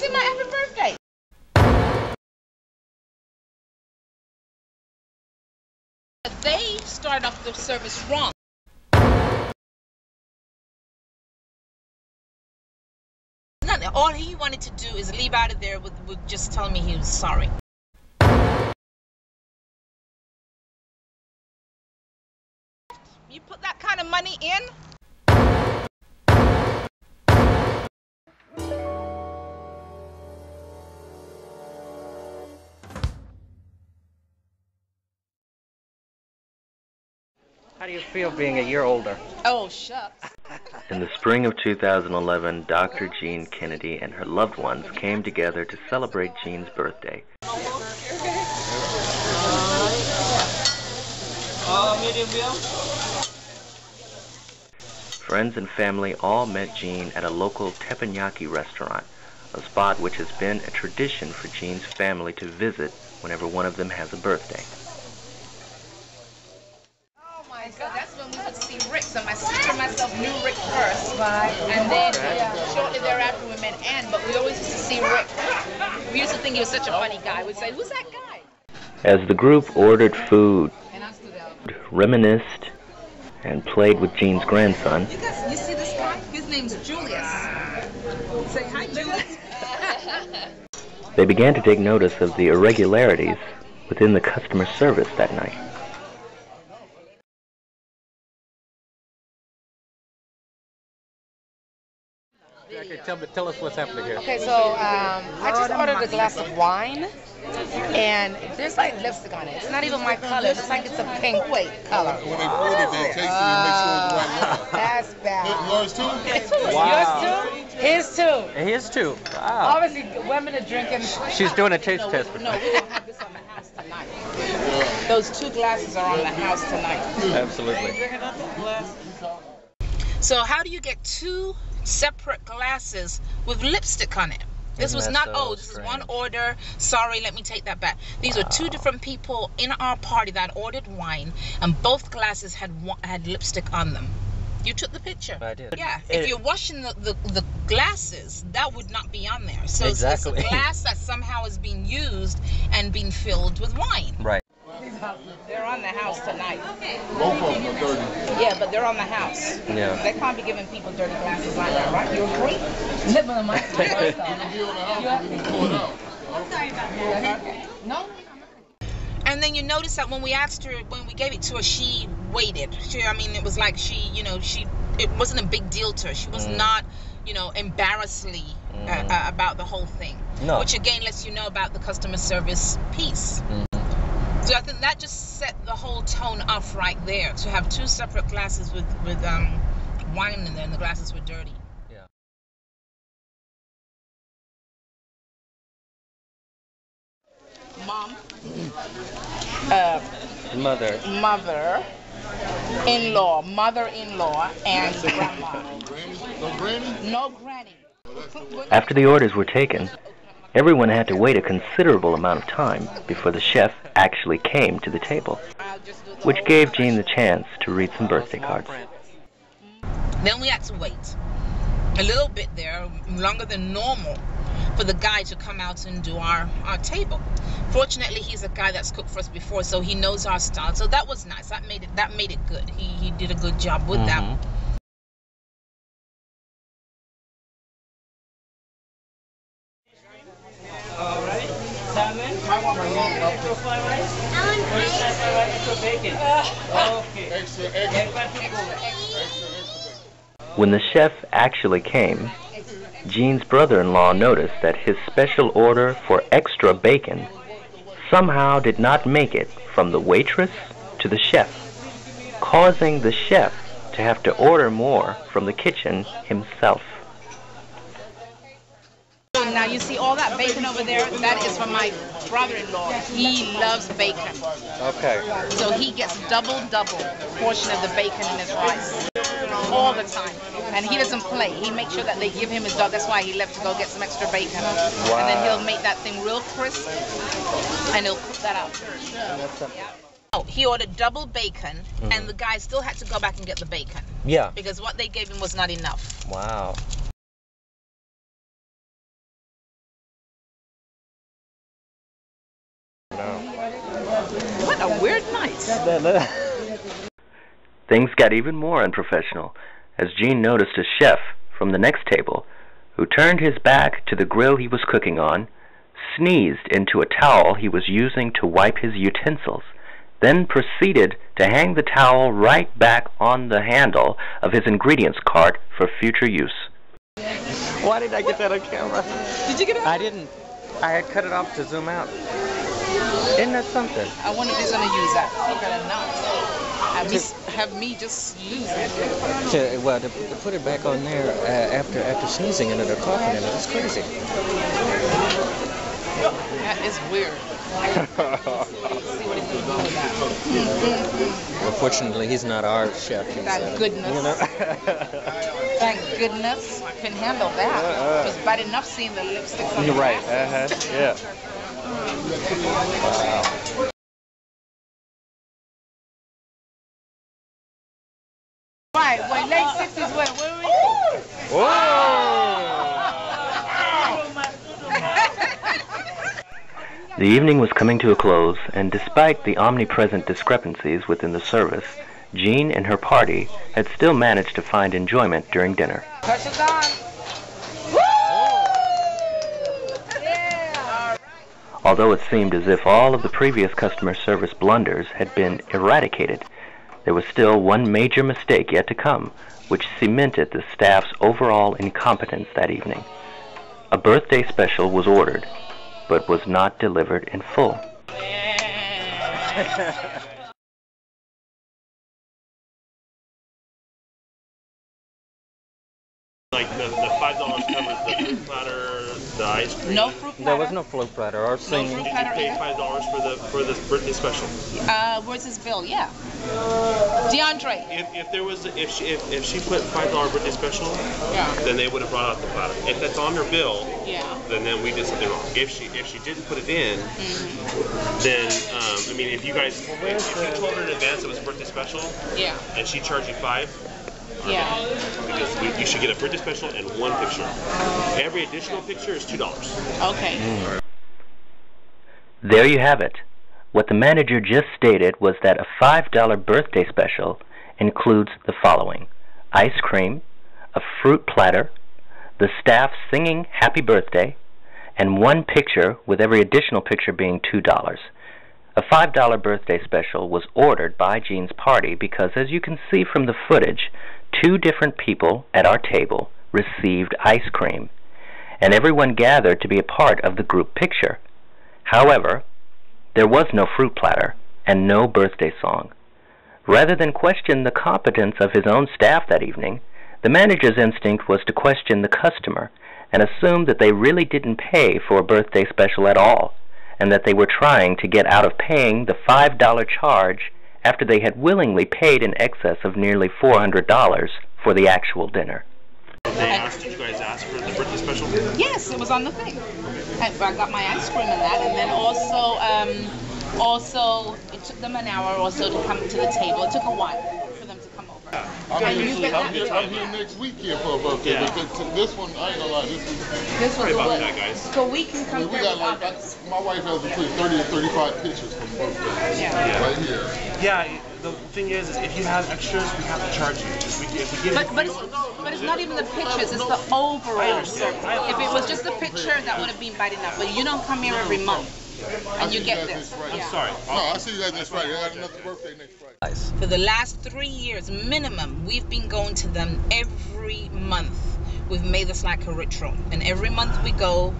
sing my happy birthday. They started off the service wrong. All he wanted to do is leave out of there with just telling me he was sorry. You put that kind of money in? How do you feel being a year older? Oh, shucks. In the spring of 2011, Dr. Jean Kennedy and her loved ones came together to celebrate Jean's birthday. Friends and family all met Jean at a local teppanyaki restaurant, a spot which has been a tradition for Jean's family to visit whenever one of them has a birthday. So that's when we would see Rick. So my sister and myself knew Rick first. Right. And then shortly thereafter we met Ann, but we always used to see Rick. We used to think he was such a funny guy. We'd say, who's that guy? As the group ordered food, reminisced, and played with Jean's grandson, You see this guy? His name's Julius. Say hi, Julius. they began to take notice of the irregularities within the customer service that night. Okay, tell us what's happening here. Okay, so I just ordered a glass of wine, and there's like lipstick on it. It's not even my color. It's like it's a pink color. When they pour it, they taste it and make sure it's the right wine. That's bad. Yours too? Wow. Yours too? His too. His too. Wow. Obviously, women are drinking. She's doing a taste test. No, we don't have this on the house tonight. Those two glasses are on the house tonight. Absolutely. So how do you get two separate glasses with lipstick on it? This was Isn't not, that so oh, this is one strange? order. Sorry, let me take that back. These are two different people in our party that ordered wine, and both glasses had lipstick on them. You took the picture. I did. Yeah, if you're washing the glasses, that would not be on there. So Exactly. it's a glass that somehow is being used and being filled with wine. Right. They're on the house tonight. Both of them are dirty. Yeah, but they're on the house. Yeah. They can't be giving people dirty glasses like that, right? You agree? No. And then you notice that when we asked her, when we gave it to her, she waited. It was like it wasn't a big deal to her. She was not, embarrassingly about the whole thing. No. Which again lets you know about the customer service piece. So I think that just set the whole tone off right there, to have two separate glasses with wine in there, and the glasses were dirty. Yeah. Mom, mother-in-law, and grandma. No granny? No granny. After the orders were taken, everyone had to wait a considerable amount of time before the chef actually came to the table, which gave Jean the chance to read some birthday cards. Then we had to wait a little bit there, longer than normal, for the guy to come out and do our table. Fortunately, he's a guy that's cooked for us before, so he knows our style. So that was nice. That made it good. He did a good job with that. When the chef actually came, Jean's brother-in-law noticed that his special order for extra bacon somehow did not make it from the waitress to the chef, causing the chef to have to order more from the kitchen himself. Now you see all that bacon over there? That is from my brother-in-law. He loves bacon. Okay. So he gets double portion of the bacon in his rice. All the time. And he doesn't play. He makes sure that they give him his dog. That's why he left to go get some extra bacon. Wow. And then he'll make that thing real crisp, and he'll cook that out. Yeah. Oh, he ordered double bacon, and the guy still had to go back and get the bacon. Yeah. Because what they gave him was not enough. Wow. Things got even more unprofessional as Gene noticed a chef from the next table who turned his back to the grill he was cooking on, sneezed into a towel he was using to wipe his utensils, then proceeded to hang the towel right back on the handle of his ingredients cart for future use. Why did I get that on camera? Did you get it? I didn't. I had cut it off to zoom out. Isn't that something? I wonder if he's going to use that. Have me just lose it. To put it back on there after sneezing in it or coughing in it, it's crazy. That is weird. See what he can do with that. Well, fortunately, he's not our chef. Thank goodness. You know? Thank goodness. I can handle that. It was bad enough seeing the lipstick on You're the right. glasses. Yeah. Wow. Right, wait, late 60s, where were we? Whoa! The evening was coming to a close, and despite the omnipresent discrepancies within the service, Jean and her party had still managed to find enjoyment during dinner. Pressure's on. Yeah. Although it seemed as if all of the previous customer service blunders had been eradicated, there was still one major mistake yet to come, which cemented the staff's overall incompetence that evening. A birthday special was ordered, but was not delivered in full. Like the $5 covers the fruit platter, the ice cream. No fruit platter. There was no flow platter or No singing. fruit You platter paid either. $5 for the birthday special. Where's his bill? Yeah. DeAndre. If she put $5 birthday special, Yeah. then they would have brought out the platter. If that's on her bill, Yeah. then we did something wrong. If she didn't put it in, then I mean, if you told her in advance it was a birthday special, Yeah. and she charged you $5. Yeah. Because you should get a birthday special and one picture. Every additional picture is $2. Okay. There you have it. What the manager just stated was that a $5 birthday special includes the following: ice cream, a fruit platter, the staff singing happy birthday, and one picture, with every additional picture being $2. A $5 birthday special was ordered by Jean's party because, as you can see from the footage, 2 different people at our table received ice cream, and everyone gathered to be a part of the group picture. However, there was no fruit platter and no birthday song. Rather than question the competence of his own staff that evening, the manager's instinct was to question the customer and assume that they really didn't pay for a birthday special at all, and that they were trying to get out of paying the $5 charge after they had willingly paid in excess of nearly $400 for the actual dinner. Did you guys ask for the birthday special? Yes, it was on the thing. I got my ice cream and that, and then also it took them an hour or so to come to the table. It took a while for them to come over. I'm here next week here for a birthday, Yeah. but this one, I ain't gonna lie, This was Sorry about good. that, guys. So we can we compare got with like, others. my wife has between 30 and 35 pictures from birthdays. Yeah. Right here. Yeah, the thing is if you have extras, we have to charge you. If we give But it's not even the pictures, it's the overall service. If it was just the picture, that would have been bad enough. But you don't come here every month and you get this. I'm sorry. No, I'll see you guys next Friday. I got another birthday next Friday. For the last 3 years minimum, we've been going to them every month. We've made this like a ritual, and every month we go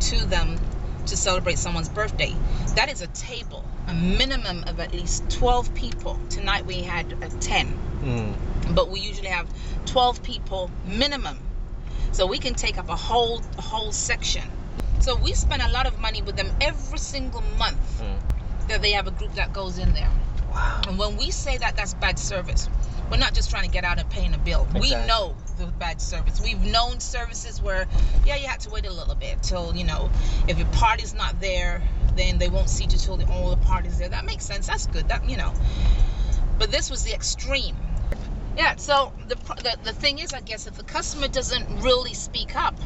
to them to celebrate someone's birthday. That is a table, a minimum of at least 12 people. Tonight we had 10, but we usually have 12 people minimum, so we can take up a whole section. So we spend a lot of money with them every single month that they have a group that goes in there. Wow. And when we say that that's bad service, we're not just trying to get out and paying a bill. Exactly. We know the bad service. We've known services where, yeah, you have to wait a little bit till, if your party's not there, then they won't seat you till all the party's there. That makes sense. That's good. But this was the extreme. Yeah, so the thing is, I guess, if the customer doesn't really speak up,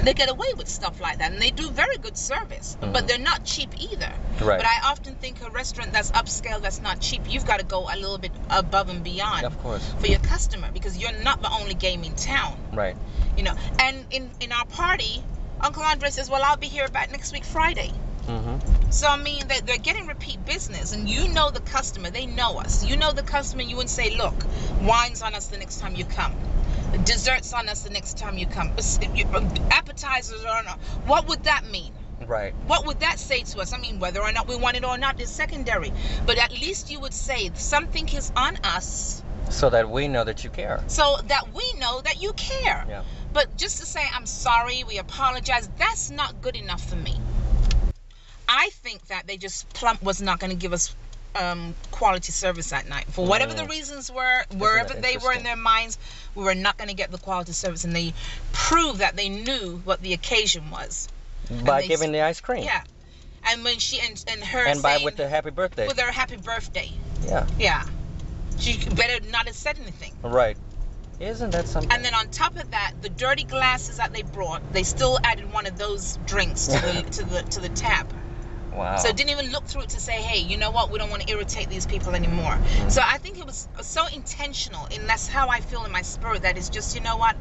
they get away with stuff like that, and they do very good service, but they're not cheap either. Right. But I often think a restaurant that's upscale, that's not cheap, you've got to go a little bit above and beyond, of course, for your customer, because you're not the only game in town. Right. You know, and in our party, Uncle Andre says, well, I'll be here about next week Friday. So I mean, they're getting repeat business, and you know the customer, they know us. You know the customer, you wouldn't say, look, wine's on us the next time you come, desserts on us the next time you come, appetizers are on us. What would that mean? Right. What would that say to us? I mean, whether or not we want it or not is secondary, but at least you would say something is on us, so that we know that you care. So that we know that you care. Yeah. But just to say, I'm sorry, we apologize, that's not good enough for me. I think that they just plump was not going to give us quality service that night. For whatever the reasons were, wherever they were in their minds, we were not going to get the quality service. And they proved that they knew what the occasion was. By giving the ice cream. Yeah. And when she, and her and saying, with the happy birthday. With her happy birthday. Yeah. Yeah. She better not have said anything. Right. Isn't that something? And then on top of that, the dirty glasses that they brought, they still added one of those drinks to the tab. Wow. So didn't even look through it to say, hey, you know what, we don't want to irritate these people anymore. So I think it was so intentional, and that's how I feel in my spirit, that it's just, you know what,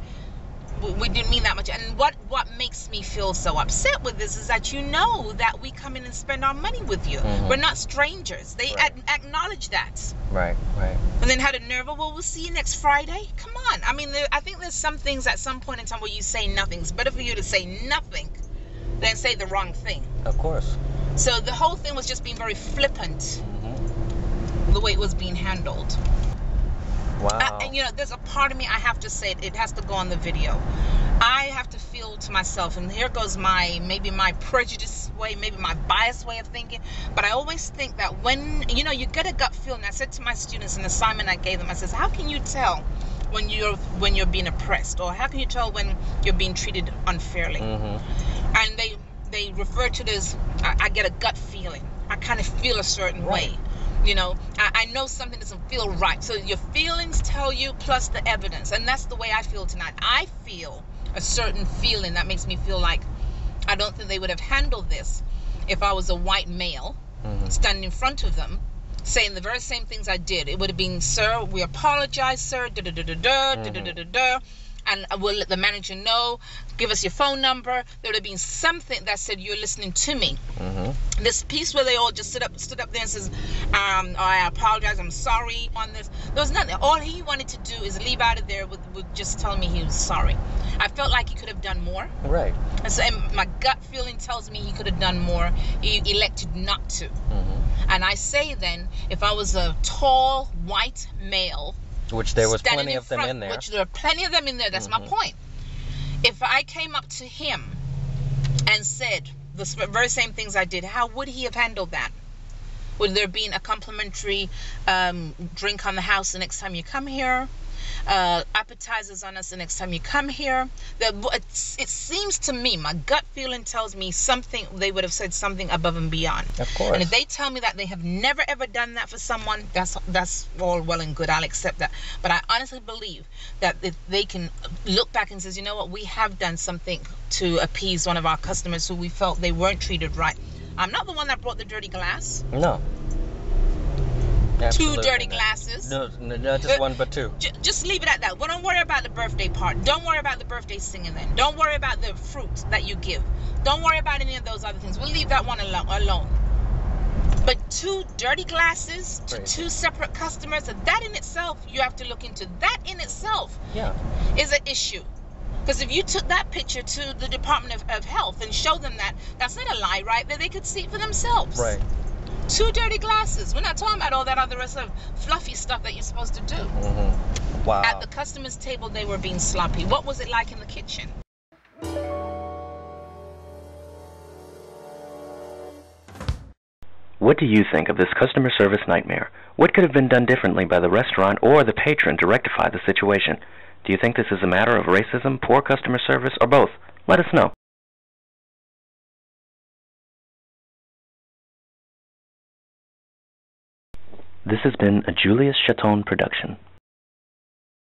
we didn't mean that much. And what makes me feel so upset with this is that you know that we come in and spend our money with you. We're not strangers. They acknowledge that. Right, right. And then had a nerve, well, we'll see you next Friday. Come on. I mean, I think there's some things at some point in time where you say nothing. It's better for you to say nothing than say the wrong thing. Of course. So the whole thing was just being very flippant, the way it was being handled. Wow. And you know, there's a part of me, I have to say it has to go on the video. I have to feel to myself, and here goes maybe my prejudice way, maybe my biased way of thinking, but I always think that when, you know, you get a gut feeling. I said to my students, an assignment I gave them, I says, how can you tell when you're being oppressed, or how can you tell when you're being treated unfairly? And they refer to this, I get a gut feeling. I kind of feel a certain way. You know, I know something doesn't feel right. So your feelings tell you, plus the evidence. And that's the way I feel tonight. I feel a certain feeling that makes me feel like I don't think they would have handled this if I was a white male standing in front of them saying the very same things I did. It would have been, sir, we apologize, sir, and we'll let the manager know, give us your phone number. There would have been something that said, you're listening to me. This piece where they all just stood up there and says, I apologize, I'm sorry on this. There was nothing. All he wanted to do is leave out of there with just telling me he was sorry. I felt like he could have done more. Right. And so my gut feeling tells me he could have done more. He elected not to. And I say then, if I was a tall white male, which there was plenty of them in there. Which there are plenty of them in there. That's my point. If I came up to him and said the very same things I did, how would he have handled that? Would there been a complimentary drink on the house the next time you come here? Appetizers on us the next time you come here? It seems to me, my gut feeling tells me something, they would have said something above and beyond. Of course. And if they tell me that they have never ever done that for someone, that's all well and good. I'll accept that. But I honestly believe that if they can look back and says, you know what, we have done something to appease one of our customers who we felt they weren't treated right. I'm not the one that brought the dirty glass. No. Absolutely. 2 dirty glasses. No, not just one, but 2. Just leave it at that. Well, don't worry about the birthday part. Don't worry about the birthday singing then. Don't worry about the fruit that you give. Don't worry about any of those other things. We'll leave that one alone. But 2 dirty glasses to 2 separate customers, that in itself, you have to look into. That in itself is an issue. Because if you took that picture to the Department of Health and showed them that, that's not a lie right there. They could see it for themselves. Right. 2 dirty glasses. We're not talking about all that other rest of fluffy stuff that you're supposed to do. Wow. At the customer's table, they were being sloppy. What was it like in the kitchen? What do you think of this customer service nightmare? What could have been done differently by the restaurant or the patron to rectify the situation? Do you think this is a matter of racism, poor customer service, or both? Let us know. This has been a Julius Chaton production.